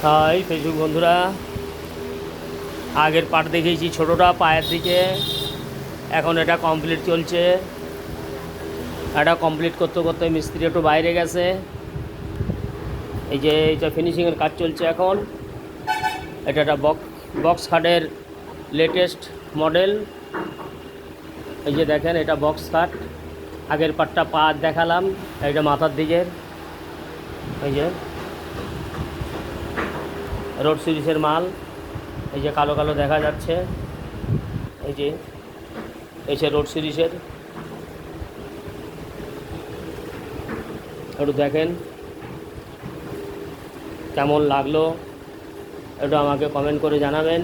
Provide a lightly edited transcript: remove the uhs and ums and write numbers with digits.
High Facebook বন্ধুরা, আগের part দেখিয়েছি ছোটোটা পায়ের দিকে। এখন এটা কমপ্লিট চলছে। এটা কমপ্লিট করতে করতে মিস্ত্রি একটু বাইরে গেছে। এই যে এটা ফিনিশিংয়ের কাজ চলছে এখন। এটা একটা বক্স খাটের লেটেস্ট মডেল। এই যে দেখেন, এটা বক্স খাট। আগের পার্টটা পা দেখালাম, এটা মাথার দিকের। এই যে রোড সিরিজের মাল। এই যে কালো কালো দেখা যাচ্ছে, এই যে এসে রোড সিরিজের। একটু দেখেন কেমন লাগলো, একটু আমাকে কমেন্ট করে জানাবেন।